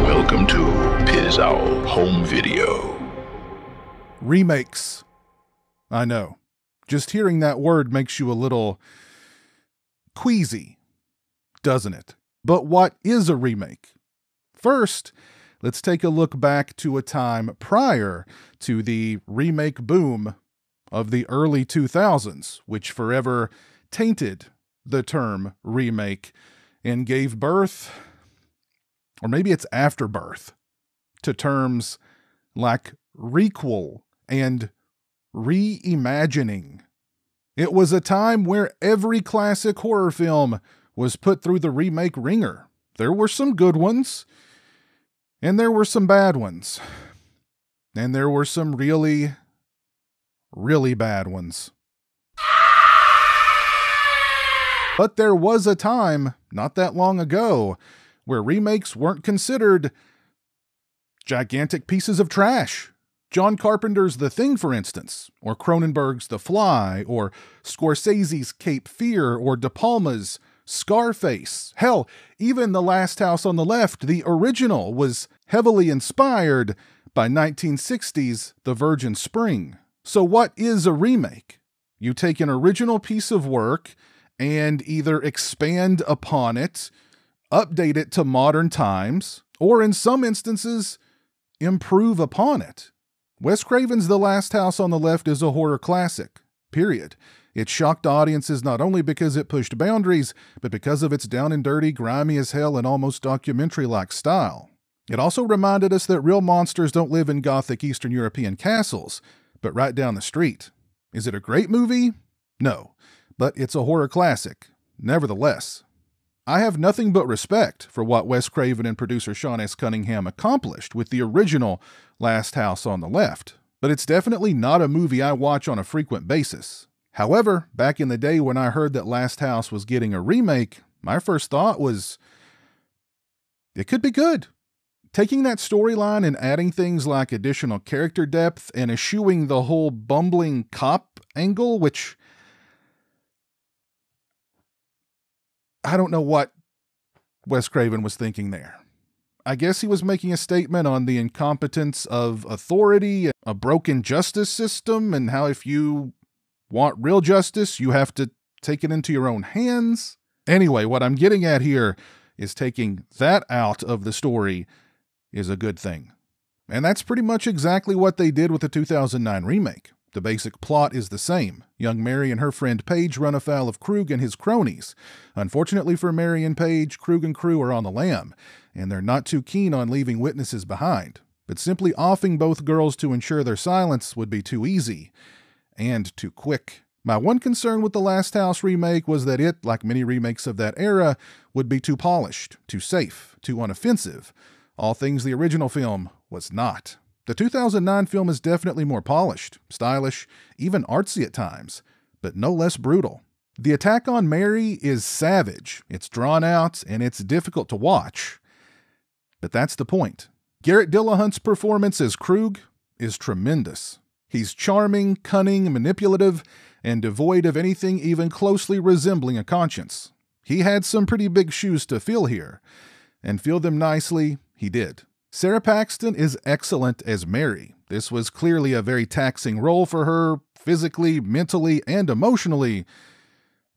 Welcome to Piz Owl Home Video. Remakes. I know. Just hearing that word makes you a little queasy, doesn't it? But what is a remake? First, let's take a look back to a time prior to the remake boom of the early 2000s, which forever tainted the term remake and gave birth, or maybe it's afterbirth, to terms like requel and reimagining. It was a time where every classic horror film was put through the remake ringer. There were some good ones, and there were some bad ones, and there were some really, really bad ones. But there was a time, not that long ago, where remakes weren't considered gigantic pieces of trash. John Carpenter's The Thing, for instance, or Cronenberg's The Fly, or Scorsese's Cape Fear, or De Palma's Scarface. Hell, even The Last House on the Left, the original, was heavily inspired by 1960's The Virgin Spring. So what is a remake? You take an original piece of work and either expand upon it, update it to modern times, or in some instances, improve upon it. Wes Craven's The Last House on the Left is a horror classic, period. It shocked audiences not only because it pushed boundaries, but because of its down and dirty, grimy as hell, and almost documentary-like style. It also reminded us that real monsters don't live in gothic Eastern European castles, but right down the street. Is it a great movie? No, but it's a horror classic, nevertheless. I have nothing but respect for what Wes Craven and producer Sean S. Cunningham accomplished with the original Last House on the Left, but it's definitely not a movie I watch on a frequent basis. However, back in the day when I heard that Last House was getting a remake, my first thought was, it could be good. Taking that storyline and adding things like additional character depth and eschewing the whole bumbling cop angle, which I don't know what Wes Craven was thinking there. I guess he was making a statement on the incompetence of authority, a broken justice system, and how if you want real justice, you have to take it into your own hands. Anyway, what I'm getting at here is taking that out of the story is a good thing. And that's pretty much exactly what they did with the 2009 remake. The basic plot is the same. Young Mary and her friend Paige run afoul of Krug and his cronies. Unfortunately for Mary and Paige, Krug and crew are on the lam, and they're not too keen on leaving witnesses behind. But simply offing both girls to ensure their silence would be too easy, and too quick. My one concern with the Last House remake was that it, like many remakes of that era, would be too polished, too safe, too unoffensive. All things the original film was not. The 2009 film is definitely more polished, stylish, even artsy at times, but no less brutal. The attack on Mary is savage, it's drawn out, and it's difficult to watch. But that's the point. Garrett Dillahunt's performance as Krug is tremendous. He's charming, cunning, manipulative, and devoid of anything even closely resembling a conscience. He had some pretty big shoes to fill here, and fill them nicely, he did. Sarah Paxton is excellent as Mary. This was clearly a very taxing role for her, physically, mentally, and emotionally,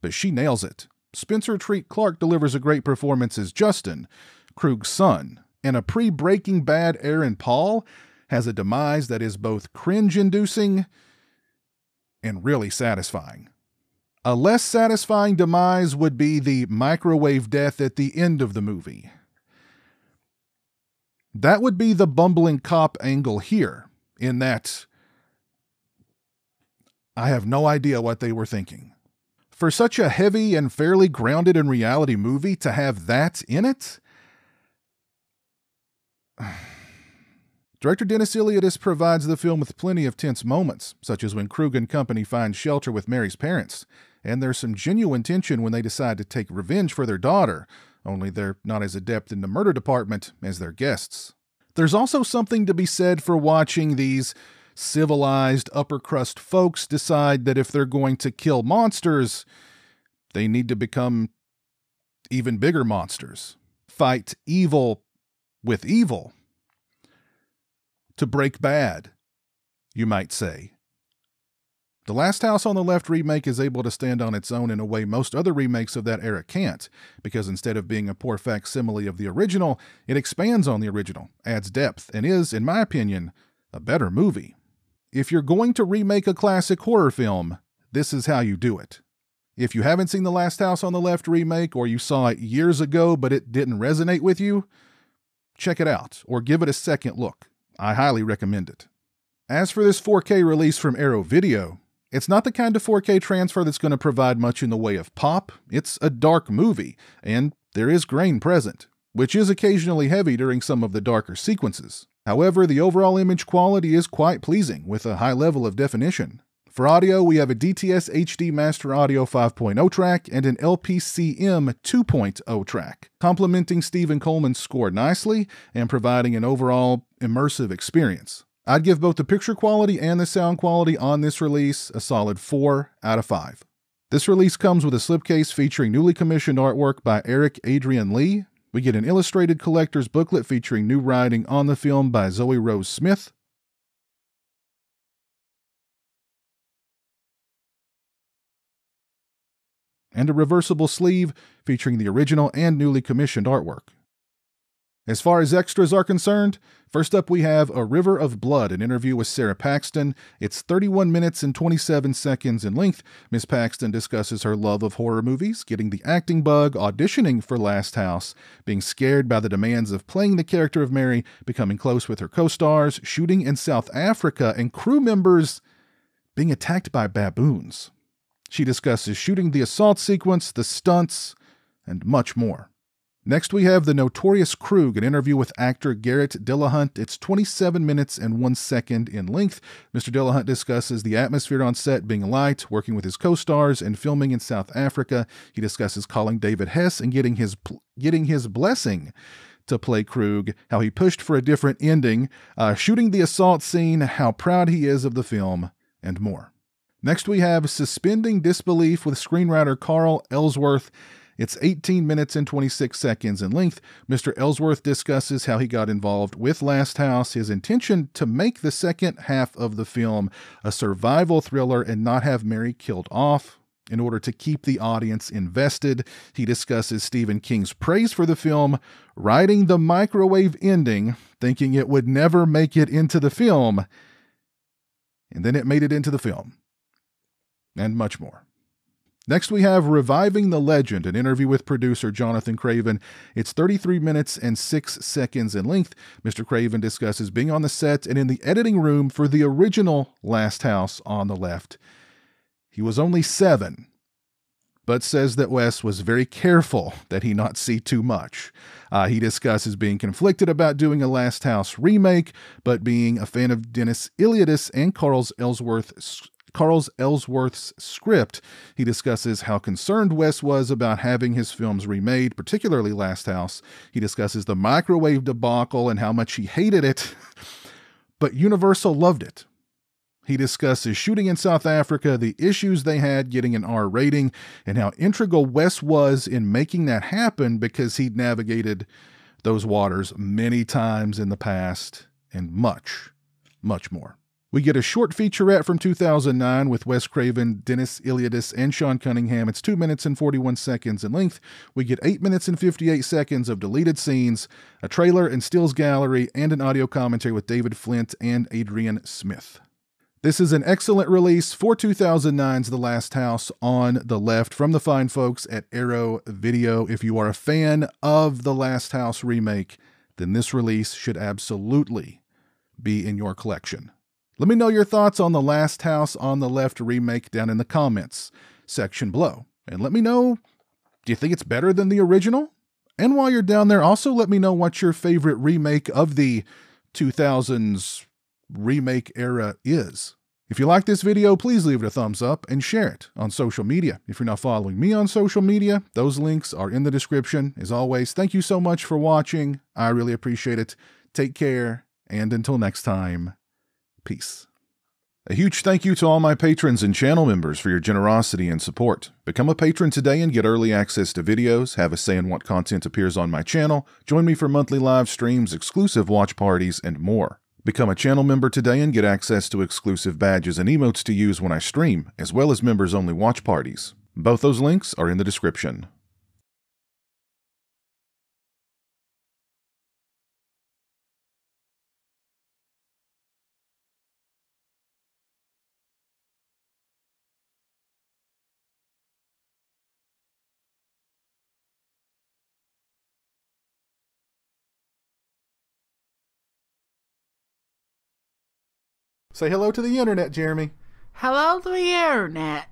but she nails it. Spencer Treat Clark delivers a great performance as Justin, Krug's son, and a pre-Breaking Bad Aaron Paul has a demise that is both cringe-inducing and really satisfying. A less satisfying demise would be the microwave death at the end of the movie. That would be the bumbling cop angle here, in that I have no idea what they were thinking. For such a heavy and fairly grounded in reality movie to have that in it? Director Dennis Iliadis provides the film with plenty of tense moments, such as when Krug and company find shelter with Mary's parents, and there's some genuine tension when they decide to take revenge for their daughter, only they're not as adept in the murder department as their guests. There's also something to be said for watching these civilized upper crust folks decide that if they're going to kill monsters, they need to become even bigger monsters. Fight evil with evil. To break bad, you might say. The Last House on the Left remake is able to stand on its own in a way most other remakes of that era can't, because instead of being a poor facsimile of the original, it expands on the original, adds depth, and is, in my opinion, a better movie. If you're going to remake a classic horror film, this is how you do it. If you haven't seen The Last House on the Left remake, or you saw it years ago but it didn't resonate with you, check it out, or give it a second look. I highly recommend it. As for this 4K release from Arrow Video, it's not the kind of 4K transfer that's going to provide much in the way of pop. It's a dark movie, and there is grain present, which is occasionally heavy during some of the darker sequences. However, the overall image quality is quite pleasing, with a high level of definition. For audio, we have a DTS HD Master Audio 5.0 track and an LPCM 2.0 track, complementing Stephen Coleman's score nicely and providing an overall immersive experience. I'd give both the picture quality and the sound quality on this release a solid 4 out of 5. This release comes with a slipcase featuring newly commissioned artwork by Eric Adrian Lee. We get an illustrated collector's booklet featuring new writing on the film by Zoe Rose Smith. And a reversible sleeve featuring the original and newly commissioned artwork. As far as extras are concerned, first up we have A River of Blood, an interview with Sarah Paxton. It's 31 minutes and 27 seconds in length. Miss Paxton discusses her love of horror movies, getting the acting bug, auditioning for Last House, being scared by the demands of playing the character of Mary, becoming close with her co-stars, shooting in South Africa, and crew members being attacked by baboons. She discusses shooting the assault sequence, the stunts, and much more. Next, we have The Notorious Krug, an interview with actor Garrett Dillahunt. It's 27 minutes and 1 second in length. Mr. Dillahunt discusses the atmosphere on set being light, working with his co-stars, and filming in South Africa. He discusses calling David Hess and getting his blessing to play Krug, how he pushed for a different ending, shooting the assault scene, how proud he is of the film, and more. Next, we have Suspending Disbelief with screenwriter Carl Ellsworth. It's 18 minutes and 26 seconds in length. Mr. Ellsworth discusses how he got involved with Last House, his intention to make the second half of the film a survival thriller and not have Mary killed off. In order to keep the audience invested, he discusses Stephen King's praise for the film, writing the microwave ending, thinking it would never make it into the film, and then it made it into the film, and much more. Next, we have Reviving the Legend, an interview with producer Jonathan Craven. It's 33 minutes and 6 seconds in length. Mr. Craven discusses being on the set and in the editing room for the original Last House on the Left. He was only 7, but says that Wes was very careful that he not see too much. He discusses being conflicted about doing a Last House remake, but being a fan of Dennis Iliadis and Carl Ellsworth's script. He discusses how concerned Wes was about having his films remade, particularly Last House. He discusses the microwave debacle and how much he hated it, but Universal loved it. He discusses shooting in South Africa, the issues they had getting an R rating, and how integral Wes was in making that happen because he'd navigated those waters many times in the past, and much, much more. We get a short featurette from 2009 with Wes Craven, Dennis Iliadis, and Sean Cunningham. It's 2 minutes and 41 seconds in length. We get 8 minutes and 58 seconds of deleted scenes, a trailer and stills gallery, and an audio commentary with David Flint and Adrian Smith. This is an excellent release for 2009's The Last House on the Left from the fine folks at Arrow Video. If you are a fan of The Last House remake, then this release should absolutely be in your collection. Let me know your thoughts on The Last House on the Left remake down in the comments section below. And let me know, do you think it's better than the original? And while you're down there, also let me know what your favorite remake of the 2000s remake era is. If you like this video, please leave it a thumbs up and share it on social media. If you're not following me on social media, those links are in the description. As always, thank you so much for watching. I really appreciate it. Take care, and until next time, peace. A huge thank you to all my patrons and channel members for your generosity and support. Become a patron today and get early access to videos, have a say in what content appears on my channel, join me for monthly live streams, exclusive watch parties, and more. Become a channel member today and get access to exclusive badges and emotes to use when I stream, as well as members-only watch parties. Both those links are in the description. Say hello to the internet, Jeremy. Hello to the internet.